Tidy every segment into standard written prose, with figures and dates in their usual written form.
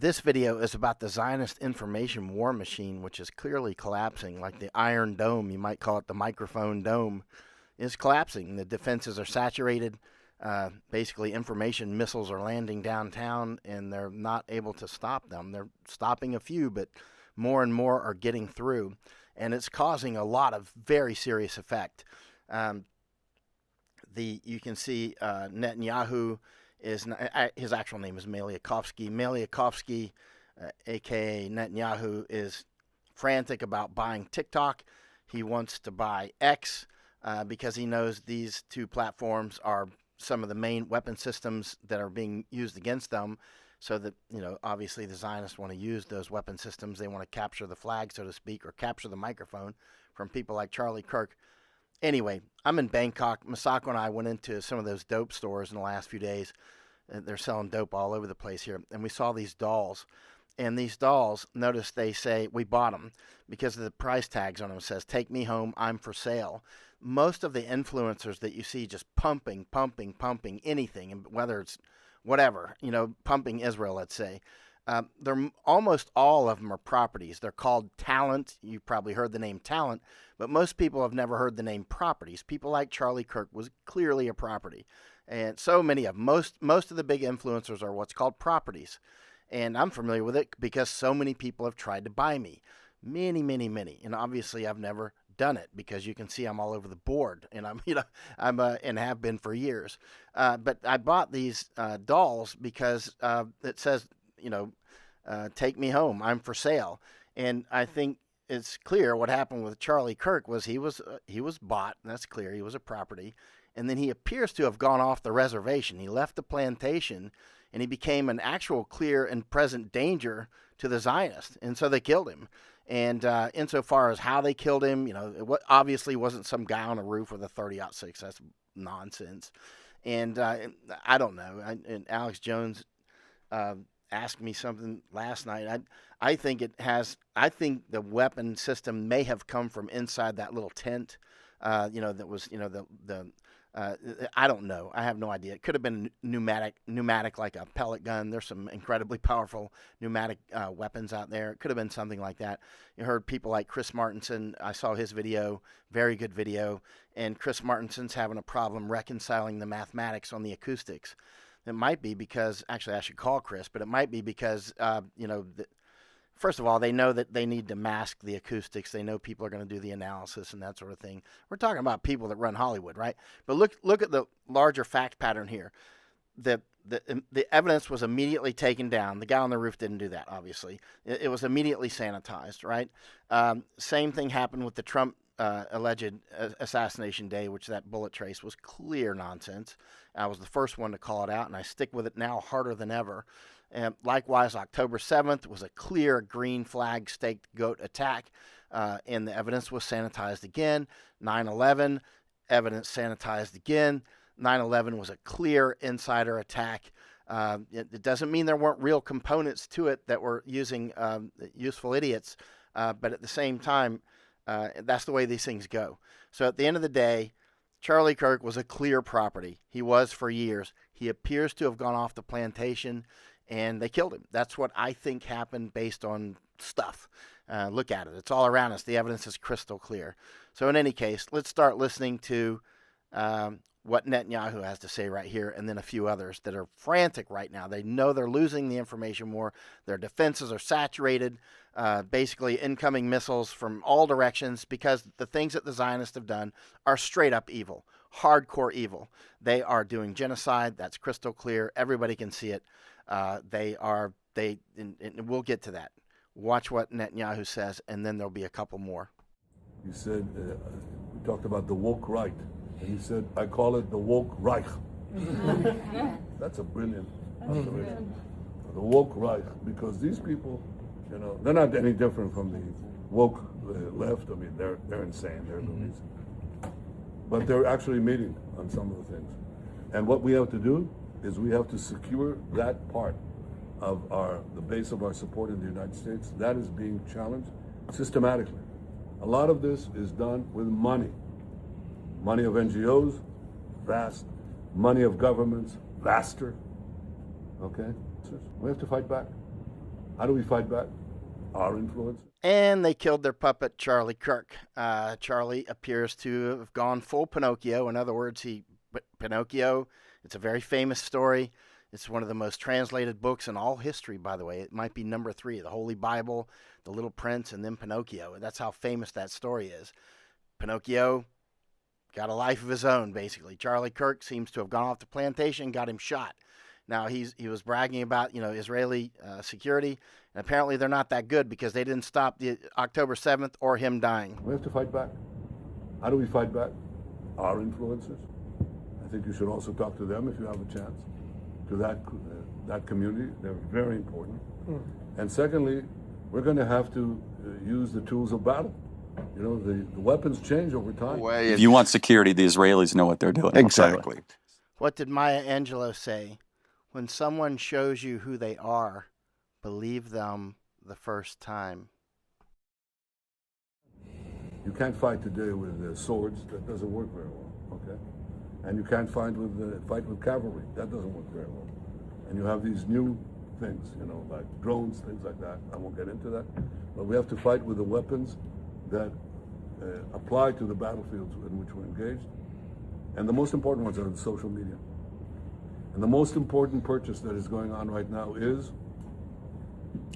This video is about the Zionist information war machine, which is clearly collapsing, like the Iron Dome, you might call it the microphone dome, is collapsing. The defenses are saturated. Basically, information missiles are landing downtown, and they're not able to stop them. They're stopping a few, but more and more are getting through, and it's causing a lot of very serious effect. You can see Netanyahu is his actual name is Meliakovsky. Meliakovsky, aka Netanyahu, is frantic about buying TikTok. He wants to buy X because he knows these two platforms are some of the main weapon systems that are being used against them. So that, obviously the Zionists want to use those weapon systems. They want to capture the flag, so to speak, or capture the microphone from people like Charlie Kirk. Anyway, I'm in Bangkok. Masako and I went into some of those dope stores in the last few days. They're selling dope all over the place here. And we saw these dolls. And these dolls, notice they say, we bought them because of the price tags on them. It says, take me home, I'm for sale. Most of the influencers that you see just pumping anything, and whether it's whatever, pumping Israel, let's say, they're almost all of them are properties. They're called talent. You've probably heard the name talent, but most people have never heard the name properties. People like Charlie Kirk was clearly a property. And so many of them, most of the big influencers are what's called properties. And I'm familiar with it because so many people have tried to buy me. Many. And obviously I've never done it because you can see I'm all over the board, and and have been for years. But I bought these dolls because it says, take me home, I'm for sale. And I think it's clear what happened with Charlie Kirk was he was bought. That's clear. He was a property. And then he appears to have gone off the reservation. He left the plantation, and he became an actual clear and present danger to the Zionists. And so they killed him. And insofar as how they killed him, it obviously wasn't some guy on a roof with a 30-06. That's nonsense. And I don't know. And Alex Jones asked me something last night. I think the weapon system may have come from inside that little tent. That was, I don't know. I have no idea. It could have been pneumatic like a pellet gun. There's some incredibly powerful pneumatic weapons out there. It could have been something like that. You heard people like Chris Martenson. I saw his video, very good video. And Chris Martenson's having a problem reconciling the mathematics on the acoustics. It might be because, actually I should call Chris, but it might be because, first of all, they know that they need to mask the acoustics. They know people are going to do the analysis and that sort of thing. We're talking about people that run Hollywood, right? But look at the larger fact pattern here. The evidence was immediately taken down. The guy on the roof didn't do that, obviously. It was immediately sanitized, right? Same thing happened with the Trump alleged assassination day, which that bullet trace was clear nonsense. I was the first one to call it out, and I stick with it now harder than ever. And likewise, October 7th was a clear green flag staked goat attack, and the evidence was sanitized again. 9/11, evidence sanitized again. 9/11 was a clear insider attack. It doesn't mean there weren't real components to it that were using useful idiots, but at the same time, that's the way these things go. So at the end of the day, Charlie Kirk was a clear property. He was for years. He appears to have gone off the plantation, and they killed him. That's what I think happened based on stuff. Look at it. It's all around us. The evidence is crystal clear. So in any case, let's start listening to what Netanyahu has to say right here, and then a few others that are frantic right now. They know they're losing the information war. Their defenses are saturated, basically incoming missiles from all directions, because the things that the Zionists have done are straight up evil, hardcore evil. They are doing genocide. That's crystal clear. Everybody can see it. And we'll get to that. Watch what Netanyahu says, and then there'll be a couple more. He said, we talked about the woke right. And he said, I call it the woke Reich. That's a brilliant observation. The woke Reich, because these people, they're not any different from the woke left. I mean, they're insane. They're lunatic. But they're actually meeting on some of the things. And what we have to do is we have to secure that part of the base of our support in the United States. That is being challenged systematically. A lot of this is done with money. Money of NGOs, vast. Money of governments, vaster. Okay? We have to fight back. How do we fight back? Our influence. And they killed their puppet, Charlie Kirk. Charlie appears to have gone full Pinocchio. In other words, Pinocchio, it's a very famous story. It's one of the most translated books in all history, by the way. It might be number 3, the Holy Bible, The Little Prince, and then Pinocchio. That's how famous that story is. Pinocchio got a life of his own, basically. Charlie Kirk seems to have gone off the plantation, got him shot. Now, he was bragging about, Israeli security, and apparently they're not that good because they didn't stop the October 7th or him dying. We have to fight back. How do we fight back? Our influencers. I think you should also talk to them if you have a chance, to that community. They're very important. And secondly, we're going to have to use the tools of battle. The weapons change over time. If you want security, the Israelis know what they're doing. Exactly. What did Maya Angelou say? When someone shows you who they are, believe them the first time. You can't fight today with swords. That doesn't work very well, okay? And you can't fight with cavalry. That doesn't work very well. And you have these new things, like drones, things like that. I won't get into that. But we have to fight with the weapons that apply to the battlefields in which we're engaged. And the most important ones are the social media. And the most important purchase that is going on right now is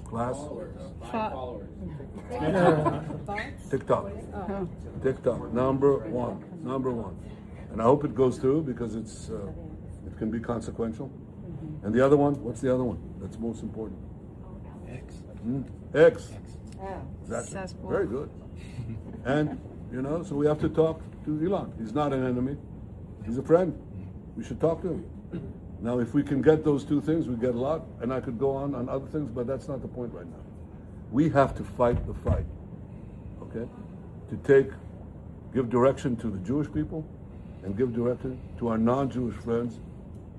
followers. TikTok. TikTok, number one. And I hope it goes through because it can be consequential. And the other one, what's the other one that's most important? X. Exactly. Very good. And, so we have to talk to Elon. He's not an enemy. He's a friend. We should talk to him. Now, if we can get those two things, we get a lot. And I could go on other things, but that's not the point right now. We have to fight the fight, okay? To give direction to the Jewish people and give direction to our non-Jewish friends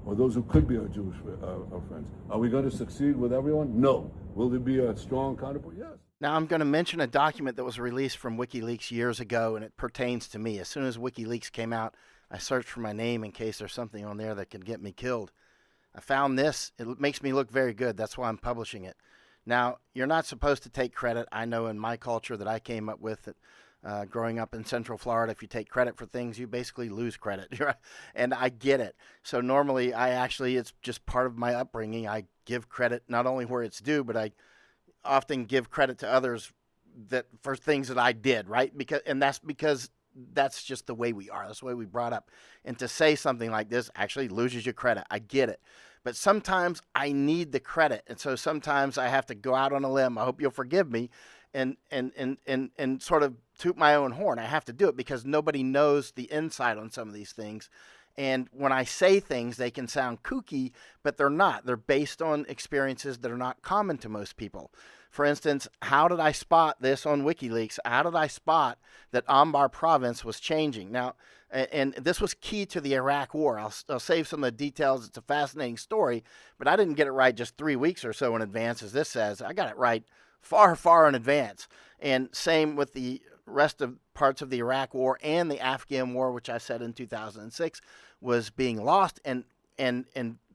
or those who could be our Jewish our friends. Are we going to succeed with everyone? No. Will there be a strong counterpart? Yes. Now, I'm going to mention a document that was released from WikiLeaks years ago, and it pertains to me. As soon as WikiLeaks came out, I searched for my name in case there's something on there that could get me killed. I found this. It makes me look very good. That's why I'm publishing it. Now, you're not supposed to take credit. I know in my culture that I came up with that growing up in Central Florida, if you take credit for things, you basically lose credit. And I get it. So normally it's just part of my upbringing. I give credit not only where it's due, but I often give credit to others for things that I did, right? Because that's just the way we are. That's the way we brought up. And to say something like this actually loses your credit. I get it. But sometimes I need the credit. And so sometimes I have to go out on a limb. I hope you'll forgive me and sort of toot my own horn. I have to do it because nobody knows the inside on some of these things. And when I say things, they can sound kooky, but they're not. They're based on experiences that are not common to most people. For instance, how did I spot this on WikiLeaks? How did I spot that Anbar province was changing? Now, and this was key to the Iraq War. I'll save some of the details. It's a fascinating story, but I didn't get it right just 3 weeks or so in advance, as this says. I got it right far, far in advance. And same with the rest of parts of the Iraq War and the Afghan War, which I said in 2006 was being lost, and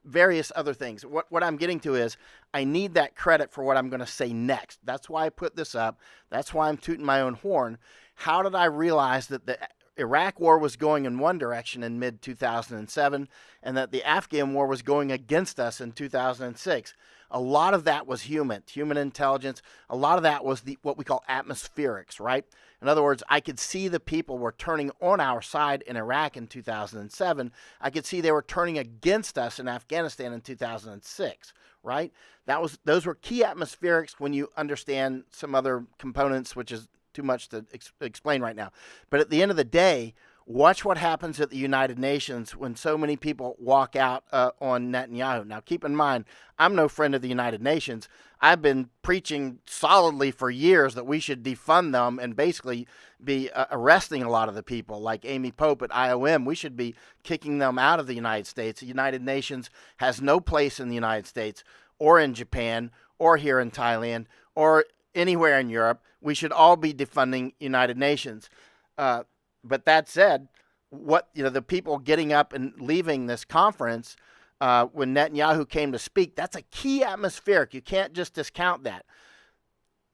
various other things. What I'm getting to is I need that credit for what I'm going to say next. That's why I put this up. That's why I'm tooting my own horn. How did I realize that the Iraq War was going in one direction in mid-2007 and that the Afghan War was going against us in 2006? A lot of that was human intelligence. A lot of that was what we call atmospherics, right? In other words, I could see the people were turning on our side in Iraq in 2007. I could see they were turning against us in Afghanistan in 2006, right? Those were key atmospherics when you understand some other components, which is too much to explain right now. But at the end of the day, watch what happens at the United Nations when so many people walk out on Netanyahu. Now, keep in mind, I'm no friend of the United Nations. I've been preaching solidly for years that we should defund them and basically be arresting a lot of the people, like Amy Pope at IOM. We should be kicking them out of the United States. The United Nations has no place in the United States or in Japan or here in Thailand or anywhere in Europe. We should all be defunding United Nations. But that said, the people getting up and leaving this conference, when Netanyahu came to speak. That's a key atmospheric. You can't just discount that.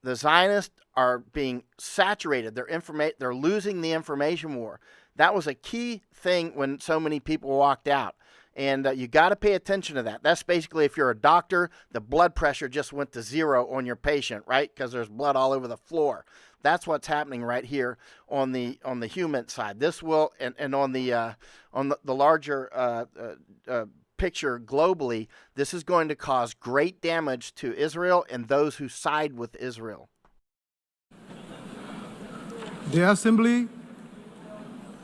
The Zionists are being saturated. They're losing the information war. That was a key thing when so many people walked out. And you got to pay attention to that. That's basically, if you're a doctor, the blood pressure just went to 0 on your patient, right? Because there's blood all over the floor. That's what's happening right here on the human side. This will, and on the larger picture globally, this is going to cause great damage to Israel and those who side with Israel. The Assembly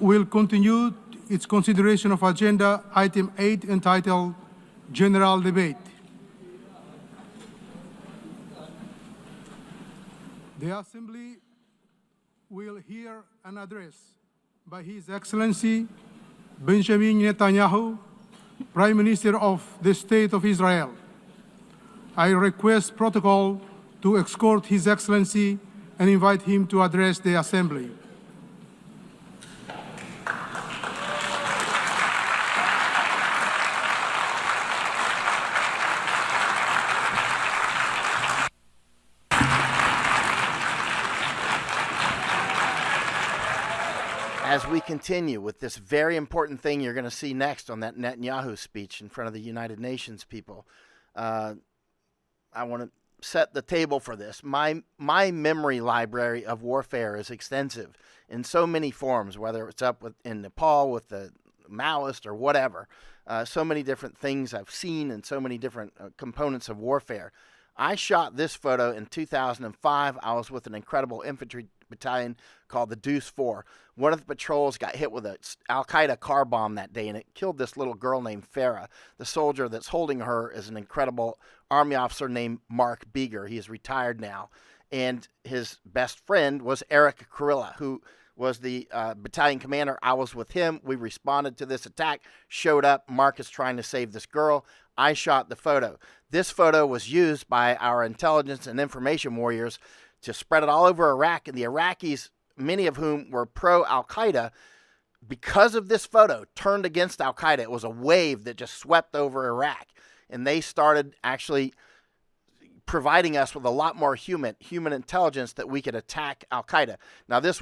will continue its consideration of Agenda Item 8 entitled General Debate. The Assembly will hear an address by His Excellency Benjamin Netanyahu, Prime Minister of the State of Israel. I request protocol to escort His Excellency and invite him to address the Assembly. As we continue with this very important thing you're going to see next on that Netanyahu speech in front of the United Nations people, I want to set the table for this. My memory library of warfare is extensive in so many forms, whether it's in Nepal with the Maoist or whatever. So many different things I've seen and so many different components of warfare. I shot this photo in 2005. I was with an incredible infantry battalion called the Deuce 4. One of the patrols got hit with an Al-Qaeda car bomb that day, and it killed this little girl named Farah. The soldier that's holding her is an incredible Army officer named Mark Beeger. He is retired now. And his best friend was Eric Kurilla, who was the battalion commander. I was with him. We responded to this attack, showed up. Mark is trying to save this girl. I shot the photo. This photo was used by our intelligence and information warriors to spread it all over Iraq, and the Iraqis, many of whom were pro-Al-Qaeda, because of this photo, turned against Al-Qaeda. It was a wave that just swept over Iraq, and they started actually providing us with a lot more human intelligence that we could attack Al-Qaeda. Now, this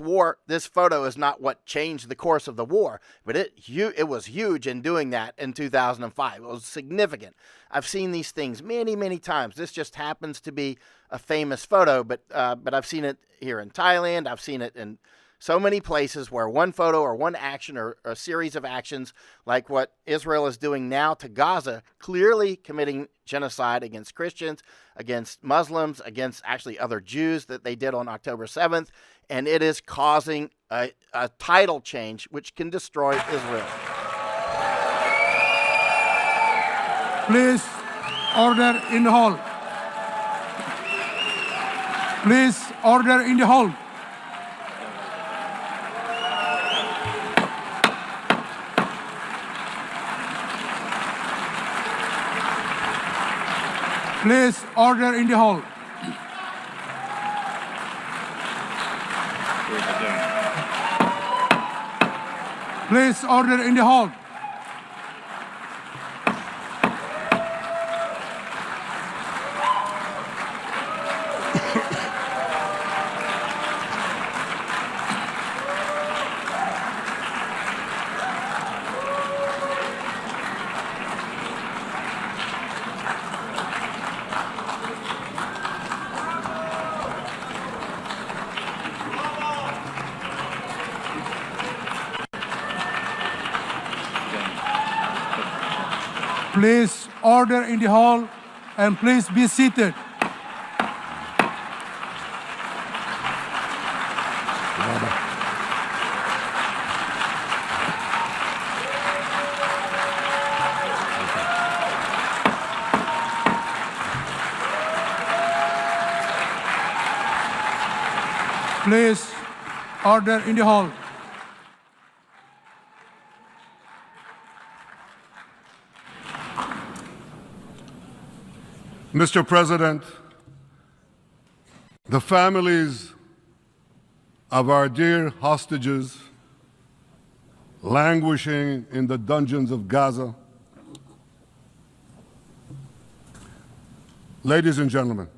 photo is not what changed the course of the war, but it was huge in doing that in 2005. It was significant. I've seen these things many, many times. This just happens to be a famous photo, but I've seen it here in Thailand. I've seen it in so many places where one photo or one action or a series of actions, like what Israel is doing now to Gaza, clearly committing genocide against Christians, against Muslims, against actually other Jews that they did on October 7th, and it is causing a tidal change which can destroy Israel. Please, order in the hall. Please, order in the hall. Please, order in the hall. Please, order in the hall. Please order in the hall and please be seated. Please order in the hall. Mr. President, the families of our dear hostages languishing in the dungeons of Gaza Ladies and gentlemen,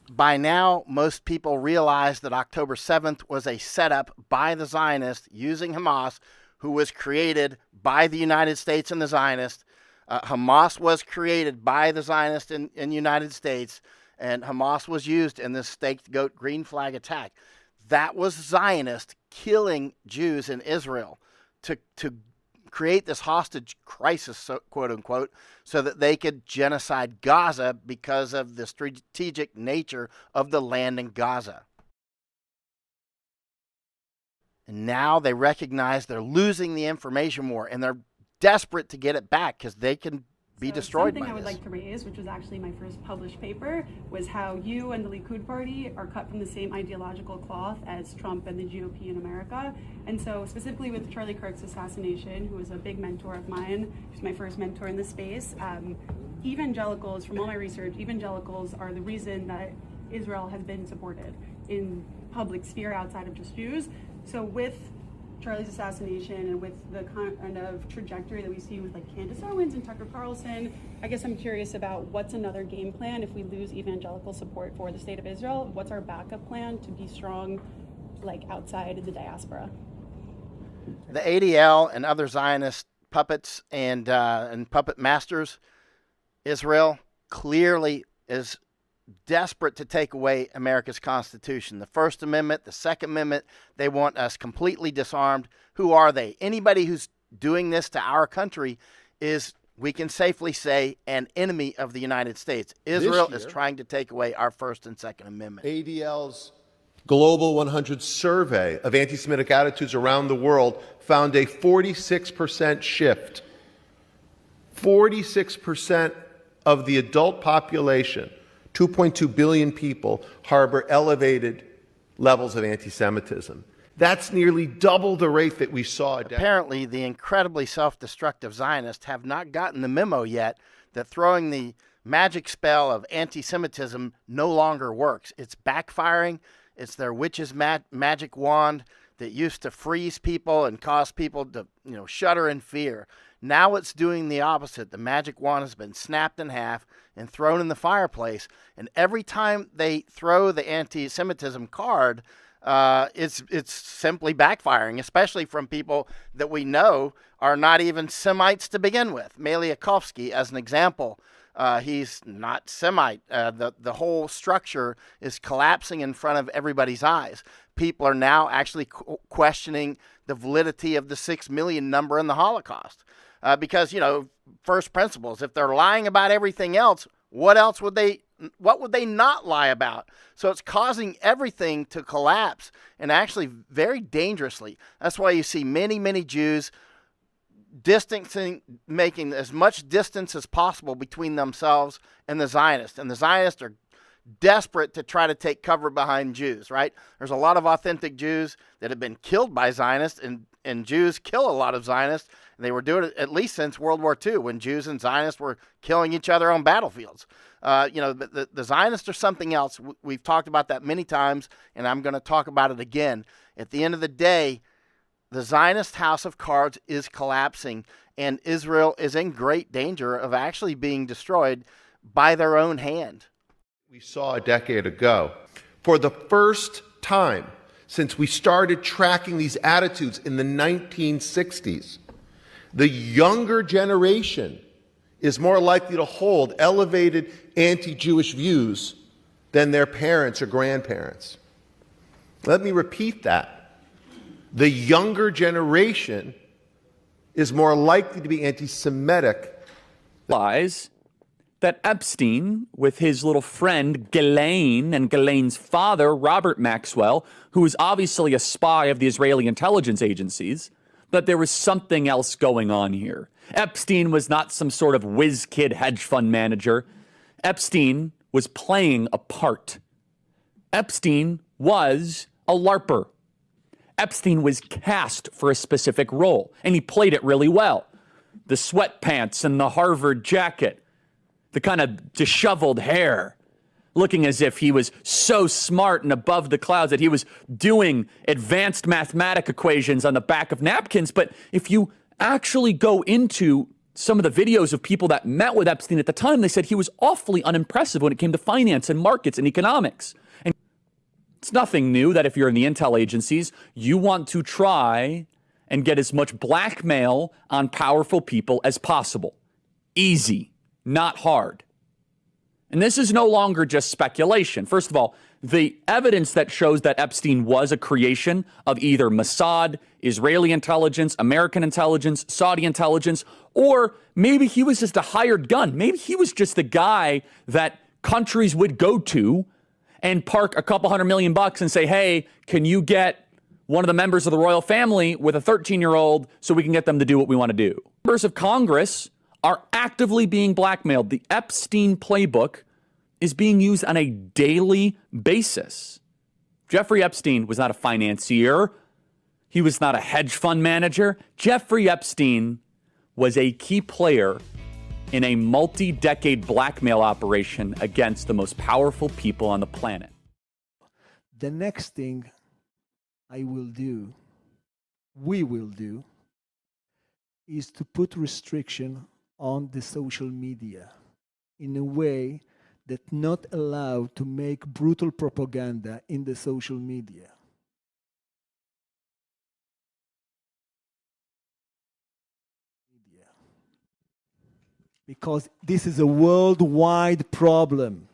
by now, most people realize that October 7th was a setup by the Zionists using Hamas, who was created by the United States and the Zionists. Hamas was created by the Zionists in the United States, and Hamas was used in this staked goat green flag attack. That was Zionists killing Jews in Israel to create this hostage crisis, so, quote unquote, so that they could genocide Gaza because of the strategic nature of the land in Gaza. And now they recognize they're losing the information war, and they're desperate to get it back because they can be destroyed by this. Something I would like to raise, which was actually my first published paper, was how you and the Likud party are cut from the same ideological cloth as Trump and the GOP in America. And so specifically with Charlie Kirk's assassination, who was a big mentor of mine, he's my first mentor in the space, evangelicals, from all my research, evangelicals are the reason that Israel has been supported in public sphere outside of just Jews. So with Charlie's assassination and with the kind of trajectory that we see with like Candace Owens and Tucker Carlson, I guess I'm curious about what's another game plan if we lose evangelical support for the state of Israel. What's our backup plan to be strong, like outside of the diaspora? The ADL and other Zionist puppets and puppet masters, Israel clearly is desperate to take away America's Constitution. The First Amendment, the Second Amendment, they want us completely disarmed. Who are they? Anybody who's doing this to our country is, we can safely say, an enemy of the United States. Israel is trying to take away our First and Second Amendment. ADL's Global 100 survey of anti-Semitic attitudes around the world found a 46% shift. 46% of the adult population, 2.2 billion people, harbor elevated levels of anti-Semitism. That's nearly double the rate that we saw. Apparently, the incredibly self-destructive Zionists have not gotten the memo yet that throwing the magic spell of anti-Semitism no longer works. It's backfiring. It's their witch's magic wand that used to freeze people and cause people to, shudder in fear. Now it's doing the opposite. The magic wand has been snapped in half and thrown in the fireplace. And every time they throw the anti-Semitism card, it's simply backfiring, especially from people that we know are not even Semites to begin with. Meliakovsky, as an example, he's not Semite. The whole structure is collapsing in front of everybody's eyes. People are now actually questioning the validity of the 6 million number in the Holocaust. Because, first principles, if they're lying about everything else, what would they not lie about? So it's causing everything to collapse, and actually very dangerously. That's why you see many, many Jews making as much distance as possible between themselves and the Zionists. And the Zionists are desperate to try to take cover behind Jews, right? There's a lot of authentic Jews that have been killed by Zionists, and Jews kill a lot of Zionists. And they were doing it at least since World War II, when Jews and Zionists were killing each other on battlefields. The Zionists are something else. We've talked about that many times, and I'm going to talk about it again. At the end of the day, the Zionist house of cards is collapsing, and Israel is in great danger of actually being destroyed by their own hand. We saw a decade ago. For the first time since we started tracking these attitudes in the 1960s, the younger generation is more likely to hold elevated anti-Jewish views than their parents or grandparents. Let me repeat that. The younger generation is more likely to be anti-Semitic. Lies that Epstein, with his little friend Ghislaine and Ghislaine's father, Robert Maxwell, who is obviously a spy of the Israeli intelligence agencies, that there was something else going on here. Epstein was not some sort of whiz-kid hedge fund manager. Epstein was playing a part. Epstein was a LARPer. Epstein was cast for a specific role, and he played it really well. The sweatpants and the Harvard jacket, the kind of disheveled hair, looking as if he was so smart and above the clouds that he was doing advanced mathematic equations on the back of napkins. But if you actually go into some of the videos of people that met with Epstein at the time, they said he was awfully unimpressive when it came to finance and markets and economics. And it's nothing new that if you're in the intel agencies, you want to try and get as much blackmail on powerful people as possible. Easy, not hard. And this is no longer just speculation. First of all, the evidence that shows that Epstein was a creation of either Mossad, Israeli intelligence, American intelligence, Saudi intelligence, or maybe he was just a hired gun. Maybe he was just the guy that countries would go to and park a couple $100 million and say, hey, can you get one of the members of the royal family with a 13-year-old so we can get them to do what we want to do? Members of Congress are actively being blackmailed. The Epstein playbook is being used on a daily basis. Jeffrey Epstein was not a financier. He was not a hedge fund manager. Jeffrey Epstein was a key player in a multi-decade blackmail operation against the most powerful people on the planet. The next thing we will do, is to put restriction on the social media in a way that not allowed to make brutal propaganda in the social media. Because this is a worldwide problem,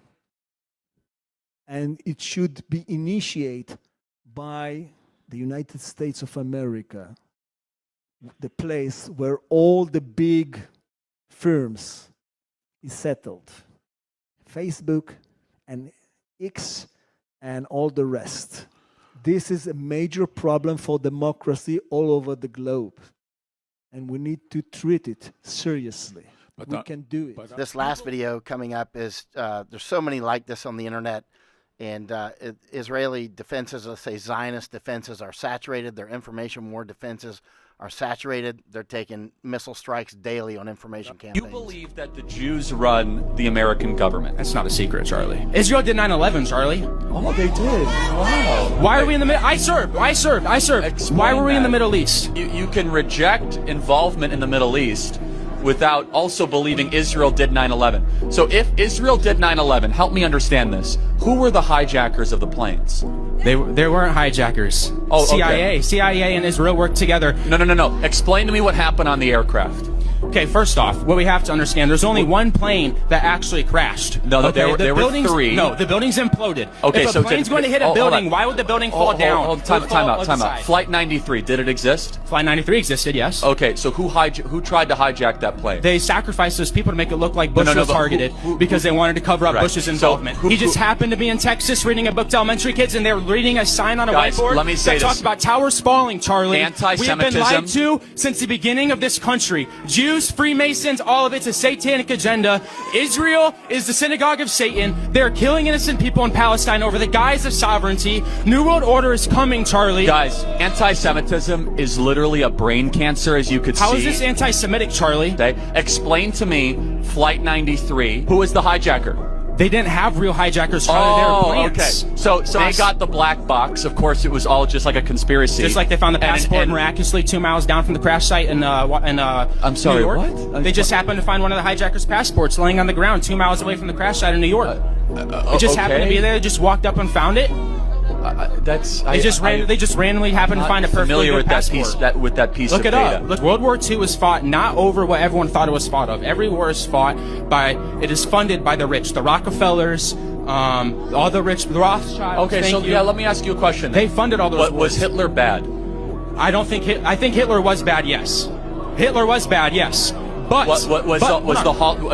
and it should be initiated by the United States of America, the place where all the big firms is settled. Facebook and X and all the rest. This is a major problem for democracy all over the globe, and we need to treat it seriously. We can do it. This last video coming up is, there's so many like this on the internet, and Israeli defenses, let's say Zionist defenses, are saturated. Their information war defenses are saturated. They're taking missile strikes daily on information campaigns. You believe that the Jews run the American government? That's not a secret, Charlie. Israel did 9/11, Charlie. Oh, they did. Wow. Why are we in the middle? I served. Explain Why were we in the that. Middle East? You can reject involvement in the Middle East without also believing Israel did 9/11. So if Israel did 9/11, help me understand this. Who were the hijackers of the planes? They weren't hijackers. Oh, okay. CIA and Israel worked together. No. Explain to me what happened on the aircraft. Okay, first off, what we have to understand, there's only one plane that actually crashed. No, okay, there were three. No, the building's imploded. Okay, if a plane's going to hit a building, why would the building fall down? Time out. Flight 93, did it exist? Flight 93 existed, yes. Okay, so who tried to hijack that plane? They sacrificed those people to make it look like Bush was targeted because they wanted to cover up Bush's involvement. So he just happened to be in Texas reading a book to elementary kids, and they were reading a sign on a whiteboard let me say that talked about towers falling, Charlie. Anti-Semitism. We have been lied to since the beginning of this country. Jews, Freemasons, all of it's a satanic agenda. Israel is the synagogue of Satan. They're killing innocent people in Palestine over the guise of sovereignty. New World Order is coming, Charlie. Guys, anti-Semitism is literally a brain cancer, as you could see. How is this anti-Semitic, Charlie? Okay. Explain to me Flight 93. Who was the hijacker? They didn't have real hijackers, Charlie. They were plants. Okay. So they got the black box. Of course, it was all just like a conspiracy. Just like they found the passport miraculously 2 miles down from the crash site in I'm sorry, New York. what? They just happened to find one of the hijackers' passports laying on the ground 2 miles away from the crash site in New York. It just happened to be there. They just walked up and found it. They just randomly happened to find a perfectly good passport. With that piece Look of it data. up. Look, World War II was fought not over what everyone thought it was fought of. Every war is fought by. It is funded by the rich, the Rockefellers, all the rich, the Rothschilds. Okay, yeah, let me ask you a question. They funded all those. Was Hitler bad? I think Hitler was bad. Yes, Hitler was bad. Yes. But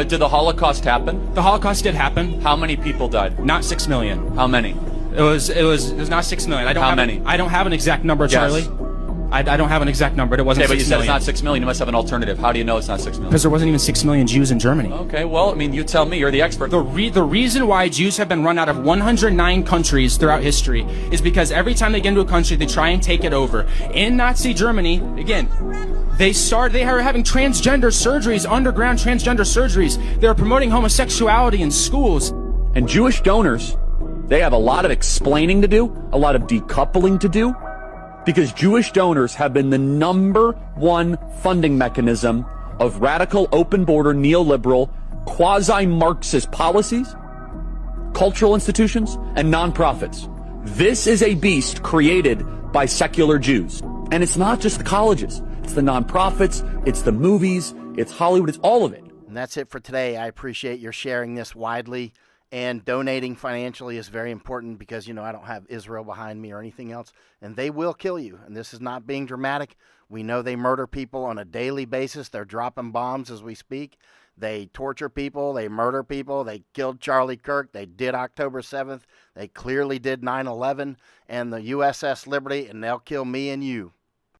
did the Holocaust happen? The Holocaust did happen. How many people died? Not 6 million. How many? It was not 6 million. How many? I don't have an exact number, Charlie. I don't have an exact number. It wasn't 6 million. Okay, but you said it's not 6 million. You must have an alternative. How do you know it's not 6 million? Because there wasn't even 6 million Jews in Germany. Okay, well, I mean, you tell me. You're the expert. The reason why Jews have been run out of 109 countries throughout history is because every time they get into a country, they try and take it over. In Nazi Germany, again, they are having transgender surgeries, underground transgender surgeries. They're promoting homosexuality in schools. And Jewish donors, they have a lot of explaining to do, a lot of decoupling to do, because Jewish donors have been the #1 funding mechanism of radical, open border, neoliberal, quasi-Marxist policies, cultural institutions, and nonprofits. This is a beast created by secular Jews. And it's not just the colleges. It's the nonprofits, it's the movies, it's Hollywood, it's all of it. And that's it for today. I appreciate your sharing this widely, and donating financially is very important because, you know, I don't have Israel behind me or anything else, and they will kill you. And this is not being dramatic. We know they murder people on a daily basis. They're dropping bombs as we speak. They torture people. They murder people. They killed Charlie Kirk. They did October 7th. They clearly did 9/11 and the USS Liberty, and they'll kill me and you.